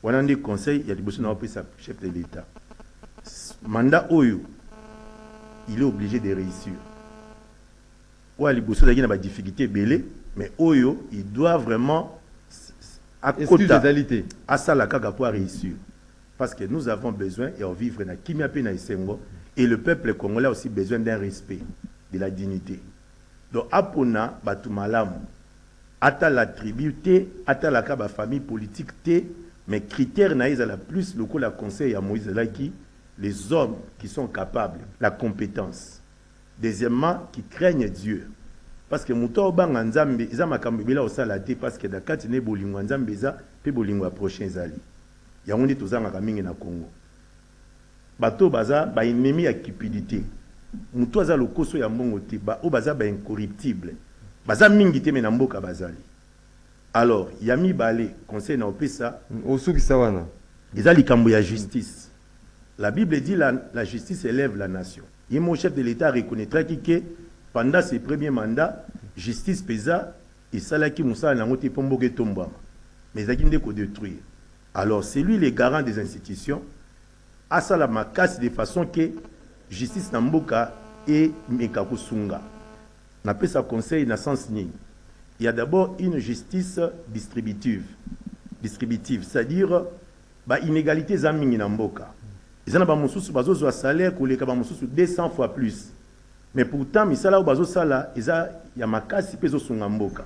On a des conseils, il y a des besoins de chef de l'État. Mandat Oyo, il est obligé de réussir. Ou à l'Ibosso, il y a des difficultés belées, mais Oyo, il doit vraiment à ça la caga pour réussir. Parce que nous avons besoin de vivre dans Kimia Pena Isengo. Et le peuple congolais a aussi besoin d'un respect, de la dignité. Donc, Apona, Batumalam, Ata la tribu, Ata la kaba famille politique, mais critère naïs à la plus, le coup, la conseil à Moïse Laki, les hommes qui sont capables, la compétence. Deuxièmement, qui craignent Dieu. Parce que Mouto Bang Nzambe, ils ont makambela au salate, parce que Dakar ne bolingo Nzambe, pe bolingo prochain zali. Yangondi tozanga kamingi na Congo. Bato baza ba ennemi à cupidité. Mouto aza lokoso ya mbongo te, ba o baza ba incorruptible. Baza mingi te mena mboka bazali. Alors, yami balé conseil na opesa Osuki sawana. Ils ont likambo ya justice. La Bible dit la justice élève la nation. Et mon chef de l'État reconnaîtra que pendant ses premiers mandats, justice pesa et salaki moussa na ngote pomboke tombama. Mais il y a détruire. Alors, c'est lui le garant des institutions. À ça la macasse de façon que justice namboka et mekakusunga. N'a pas sa conseil na sens ni. Il y a d'abord une justice distributive, c'est-à-dire ba inégalité za mingi na mboka. Ils ont ba mususu bazo zo salaire ko leka ba mususu 200 fois plus. Mais pourtant misala o bazo sala eza ya makasi peso sunga mboka.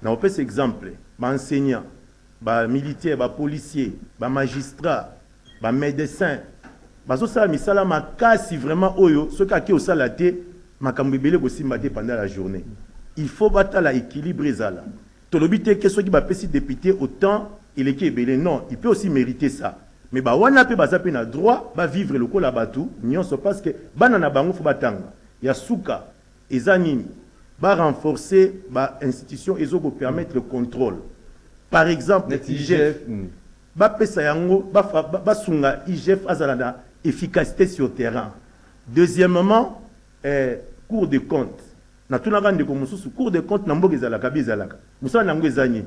Na opesa exemple, ba enseignant, ba militaire, ba policier, ba magistrat, ba médecin, bazo sala misala makasi vraiment oyo ce ka ki o sala te makambo belé ko simba te pendant la journée. Il faut battre l'équilibre zala. Tolobite que ceux qui va passer député autant il est qui est belé non, il peut aussi mériter ça. Mais bah wana pe bazape na droit ba vivre le ko la batu, nyonso parce que banana bango fo batanga. Ya suka ezanini ba renforcer ba institution ezoko permettre le contrôle. Par exemple, IGF ba pesa yango ba sunga IGF azalada efficacité sur terrain. Deuxièmement, Cour des comptes. Na tuna gande ko mususu Cour des comptes na mboka ezalaka bizalaka. Musala nango ezanyi.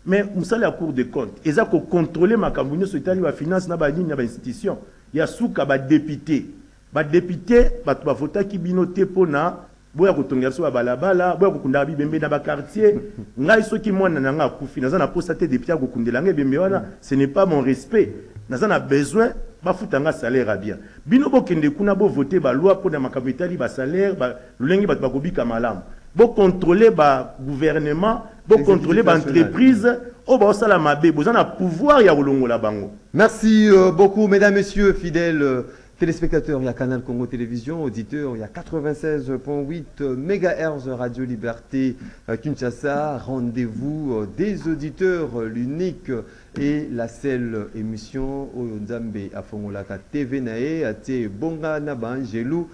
Mais musala ya Cour des comptes eza ko contrôler makambo nyonso etali ba finance na ba nini na ba institution. Ya suka ba député bato ba vota ki bino te pona boya ko tongela so ba balabala boya ko kunda bibembe na ba quartier ngai soki mwana na nga kufi naza na posa te député ko kundela ngai bembe wana ce n'est pas mon respect naza na besoin ba futanga salaire bien bino bo kende kuna bo voter ba loi pona makambo etali ba salaire ba lulengi bato ba kobika malamu bo contrôler ba gouvernement bo contrôler ba entreprise o ba osala mabe bozana pouvoir ya kolongola bango. Merci beaucoup mesdames messieurs fidèles téléspectateurs, il y a Canal Congo Télévision, auditeurs, il y a 96.8 MHz Radio Liberté Kinshasa, rendez-vous des auditeurs, l'unique et la seule émission Oyonzambe Afongolaka TV Nae, Ate Bonga Nabanjelou,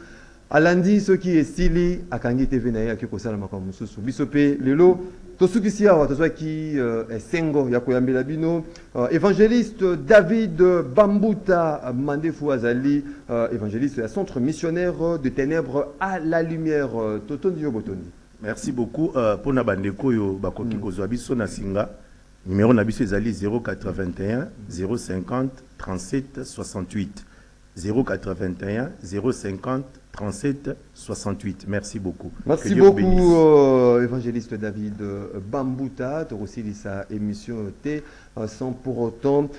à lundi, ce qui est Sili, à Kangi TV Nae, à Kikosala Makamususu, Bisope, Lelo, Tosukisi Awa, Tosuaki Sengo, Yakoyambe Labino, évangéliste David Bambuta Mandefu Azali, évangéliste à Centre missionnaire de ténèbres à la lumière. Totondio Botoni. Merci beaucoup pour Nabandeko yo bakoki kozwa biso na singa. Numéro na biso ezali 081 050 37 68. 081 050 37 68. Merci beaucoup. Merci beaucoup, évangéliste David Bambuta. Tu as aussi sa émission T sans pour autant